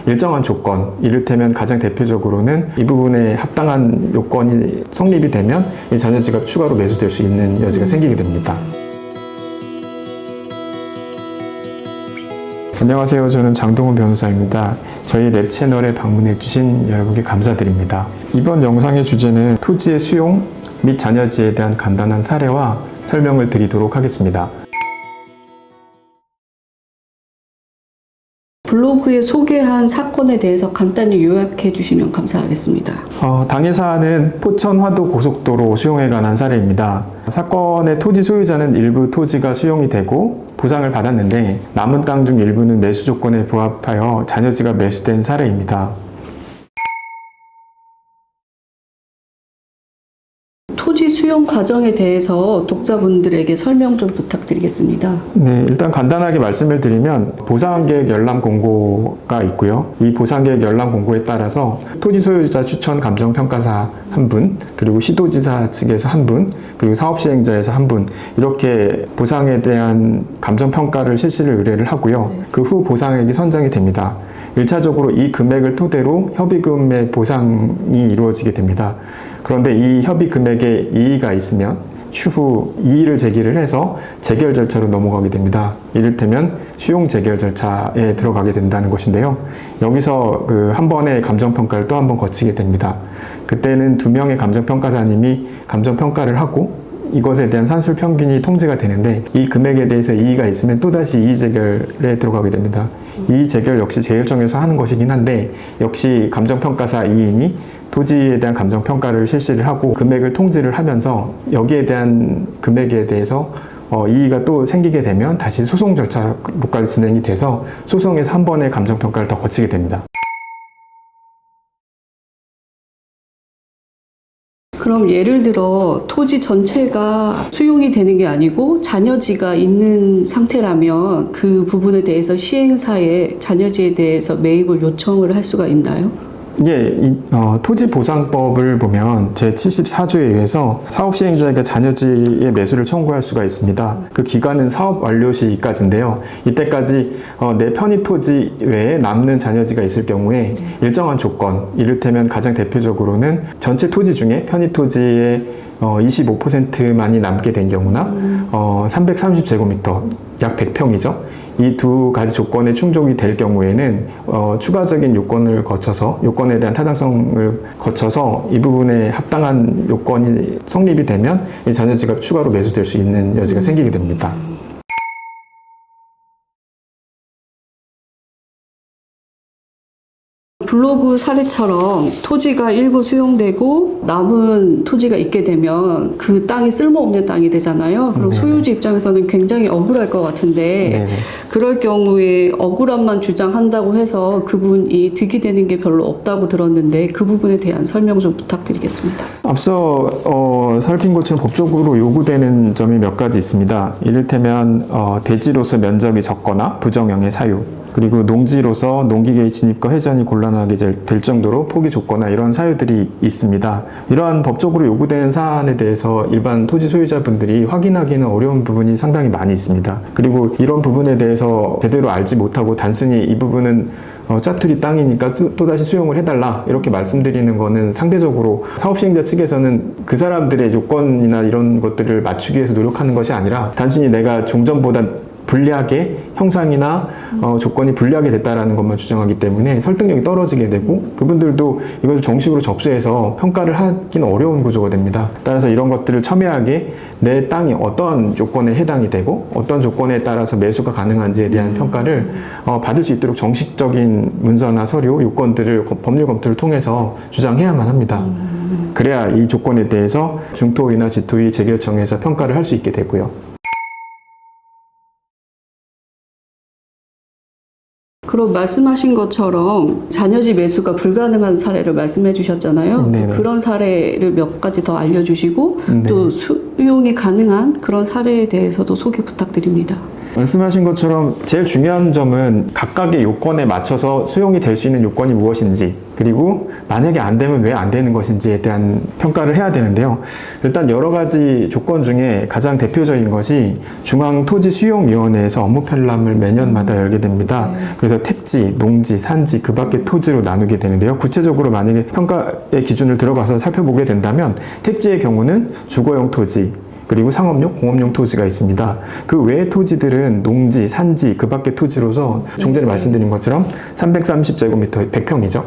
일정한 조건, 이를테면 가장 대표적으로는 이 부분에 합당한 요건이 성립이 되면 이 잔여지가 추가로 매수될 수 있는 여지가 생기게 됩니다. 안녕하세요. 저는 장동훈 변호사입니다. 저희 랩 채널에 방문해 주신 여러분께 감사드립니다. 이번 영상의 주제는 토지의 수용 및 잔여지에 대한 간단한 사례와 설명을 드리도록 하겠습니다. 블로그에 소개한 사건에 대해서 간단히 요약해 주시면 감사하겠습니다. 당해 사안은 포천 화도 고속도로 수용에 관한 사례입니다. 사건의 토지 소유자는 일부 토지가 수용이 되고 보상을 받았는데 남은 땅 중 일부는 매수 조건에 부합하여 잔여지가 매수된 사례입니다. 토지 수용 과정에 대해서 독자분들에게 설명 좀 부탁드리겠습니다. 네, 일단 간단하게 말씀을 드리면 보상계획 열람 공고가 있고요. 이 보상계획 열람 공고에 따라서 토지 소유자 추천 감정평가사 1분, 그리고 시도지사 측에서 1분, 그리고 사업시행자에서 1분, 이렇게 보상에 대한 감정평가를 실시를 의뢰를 하고요. 그 후 보상액이 선정이 됩니다. 1차적으로 이 금액을 토대로 협의금의 보상이 이루어지게 됩니다. 그런데 이 협의 금액에 이의가 있으면 추후 이의를 제기를 해서 재결 절차로 넘어가게 됩니다. 이를테면 수용 재결 절차에 들어가게 된다는 것인데요. 여기서 한 번의 감정평가를 또 한 번 거치게 됩니다. 그때는 2명의 감정평가사님이 감정평가를 하고 이것에 대한 산술 평균이 통지가 되는데 이 금액에 대해서 이의가 있으면 또다시 이의 재결에 들어가게 됩니다. 이의 재결 역시 재결정에서 하는 것이긴 한데 역시 감정평가사 2인이 토지에 대한 감정평가를 실시를 하고 금액을 통지를 하면서 여기에 대한 금액에 대해서 이의가 또 생기게 되면 다시 소송 절차로까지 진행이 돼서 소송에서 한 번의 감정평가를 더 거치게 됩니다. 그럼 예를 들어 토지 전체가 수용이 되는 게 아니고 잔여지가 있는 상태라면 그 부분에 대해서 시행사에 잔여지에 대해서 매입을 요청을 할 수가 있나요? 예, 토지보상법을 보면 제74조에 의해서 사업시행자에게 잔여지의 매수를 청구할 수가 있습니다. 그 기간은 사업 완료 시까지인데요. 이때까지 내 편입 토지 외에 남는 잔여지가 있을 경우에 일정한 조건, 이를테면 가장 대표적으로는 전체 토지 중에 편입 토지의 25%만이 남게 된 경우나 330제곱미터, 약 100평이죠. 이 두 가지 조건에 충족이 될 경우에는 추가적인 요건에 대한 타당성을 거쳐서 이 부분에 합당한 요건이 성립이 되면 이 잔여지가 추가로 매수될 수 있는 여지가 생기게 됩니다. 블로그 사례처럼 토지가 일부 수용되고 남은 토지가 있게 되면 그 땅이 쓸모없는 땅이 되잖아요. 그럼 네네. 소유주 입장에서는 굉장히 억울할 것 같은데 네네. 그럴 경우에 억울함만 주장한다고 해서 그분이 득이 되는 게 별로 없다고 들었는데 그 부분에 대한 설명 좀 부탁드리겠습니다. 앞서 살핀 것처럼 법적으로 요구되는 점이 몇 가지 있습니다. 이를테면 대지로서 면적이 적거나 부정형의 사유, 그리고 농지로서 농기계의 진입과 회전이 곤란하게 될 정도로 폭이 좁거나 이런 사유들이 있습니다. 이러한 법적으로 요구되는 사안에 대해서 일반 토지 소유자분들이 확인하기는 어려운 부분이 상당히 많이 있습니다. 그리고 이런 부분에 대해서 제대로 알지 못하고 단순히 이 부분은 짜투리 땅이니까 또다시 수용을 해달라 이렇게 말씀드리는 거는 상대적으로 사업시행자 측에서는 그 사람들의 요건이나 이런 것들을 맞추기 위해서 노력하는 것이 아니라 단순히 내가 종전보다 불리하게 형상이나 조건이 불리하게 됐다라는 것만 주장하기 때문에 설득력이 떨어지게 되고 그분들도 이것을 정식으로 접수해서 평가를 하기는 어려운 구조가 됩니다. 따라서 이런 것들을 첨예하게 내 땅이 어떤 조건에 해당이 되고 어떤 조건에 따라서 매수가 가능한지에 대한 평가를 받을 수 있도록 정식적인 문서나 서류, 요건들을 법률 검토를 통해서 주장해야만 합니다. 그래야 이 조건에 대해서 중토위나 지토위 재결청에서 평가를 할 수 있게 되고요. 그럼 말씀하신 것처럼 잔여지 매수가 불가능한 사례를 말씀해 주셨잖아요. 그런 사례를 몇 가지 더 알려주시고 또 수용이 가능한 그런 사례에 대해서도 소개 부탁드립니다. 말씀하신 것처럼 제일 중요한 점은 각각의 요건에 맞춰서 수용이 될 수 있는 요건이 무엇인지, 그리고 만약에 안 되면 왜 안 되는 것인지에 대한 평가를 해야 되는데요. 일단 여러 가지 조건 중에 가장 대표적인 것이 중앙토지수용위원회에서 업무 편람을 매년마다 열게 됩니다. 그래서 택지, 농지, 산지, 그 밖의 토지로 나누게 되는데요. 구체적으로 만약에 평가의 기준을 들어가서 살펴보게 된다면 택지의 경우는 주거용 토지, 그리고 상업용, 공업용 토지가 있습니다. 그 외의 토지들은 농지, 산지, 그 밖의 토지로서 좀 전에 말씀드린 것처럼 330제곱미터, 100평이죠.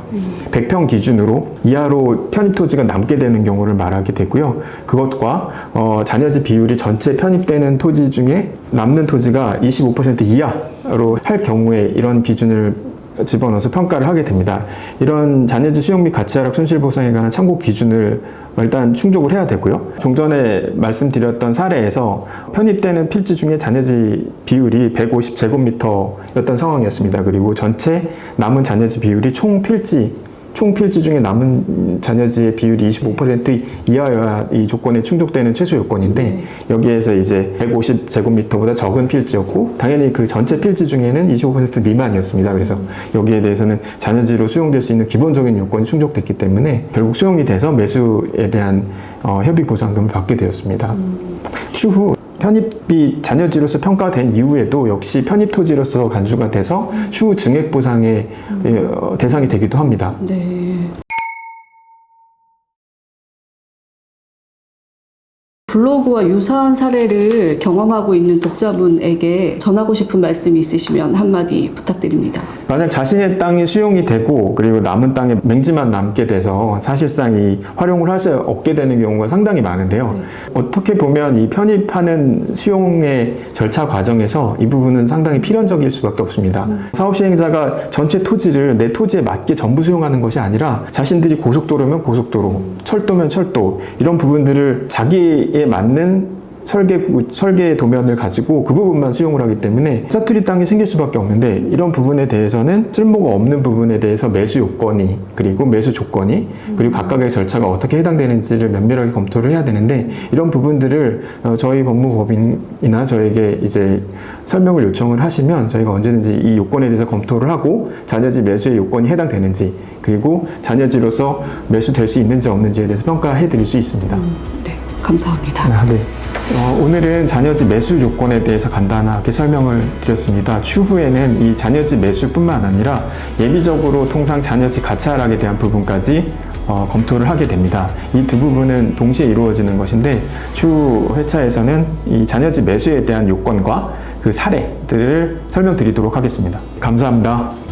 100평 기준으로 이하로 편입 토지가 남게 되는 경우를 말하게 되고요. 그것과 잔여지 비율이 전체 편입되는 토지 중에 남는 토지가 25% 이하로 할 경우에 이런 기준을 집어넣어서 평가를 하게 됩니다. 이런 잔여지 수용 및 가치 하락 손실 보상에 관한 참고 기준을 일단 충족을 해야 되고요. 좀 전에 말씀드렸던 사례에서 편입되는 필지 중에 잔여지 비율이 150제곱미터였던 상황이었습니다. 그리고 전체 남은 잔여지 비율이 총 필지 중에 남은 잔여지의 비율이 25% 이하여야 이 조건에 충족되는 최소 요건인데, 여기에서 이제 150제곱미터보다 적은 필지였고, 당연히 그 전체 필지 중에는 25% 미만이었습니다. 그래서 여기에 대해서는 잔여지로 수용될 수 있는 기본적인 요건이 충족됐기 때문에 결국 수용이 돼서 매수에 대한 협의 보상금을 받게 되었습니다. 추후 편입이 잔여지로서 평가된 이후에도 역시 편입 토지로서 간주가 돼서 추후 증액 보상의 대상이 되기도 합니다. 네. 블로그와 유사한 사례를 경험하고 있는 독자분에게 전하고 싶은 말씀이 있으시면 한마디 부탁드립니다. 만약 자신의 땅이 수용이 되고 그리고 남은 땅에 맹지만 남게 돼서 사실상 이 활용을 할 수 없게 되는 경우가 상당히 많은데요. 어떻게 보면 이 편입하는 수용의 절차 과정에서 이 부분은 상당히 필연적일 수밖에 없습니다. 사업 시행자가 전체 토지를 내 토지에 맞게 전부 수용하는 것이 아니라 자신들이 고속도로면 고속도로, 철도면 철도, 이런 부분들을 자기에 맞는 설계 도면을 가지고 그 부분만 수용을 하기 때문에 짜투리 땅이 생길 수밖에 없는데, 이런 부분에 대해서는 쓸모가 없는 부분에 대해서 매수 요건이, 그리고 매수 조건이, 그리고 각각의 절차가 어떻게 해당되는지를 면밀하게 검토를 해야 되는데, 이런 부분들을 저희 법무법인이나 저에게 이제 설명을 요청을 하시면 저희가 언제든지 이 요건에 대해서 검토를 하고 잔여지 매수의 요건이 해당되는지, 그리고 잔여지로서 매수될 수 있는지 없는지에 대해서 평가해 드릴 수 있습니다. 네, 감사합니다. 네. 오늘은 잔여지 매수 조건에 대해서 간단하게 설명을 드렸습니다. 추후에는 이 잔여지 매수뿐만 아니라 예비적으로 통상 잔여지 가치 하락에 대한 부분까지 검토를 하게 됩니다. 이 두 부분은 동시에 이루어지는 것인데, 추후 회차에서는 이 잔여지 매수에 대한 요건과 그 사례들을 설명드리도록 하겠습니다. 감사합니다.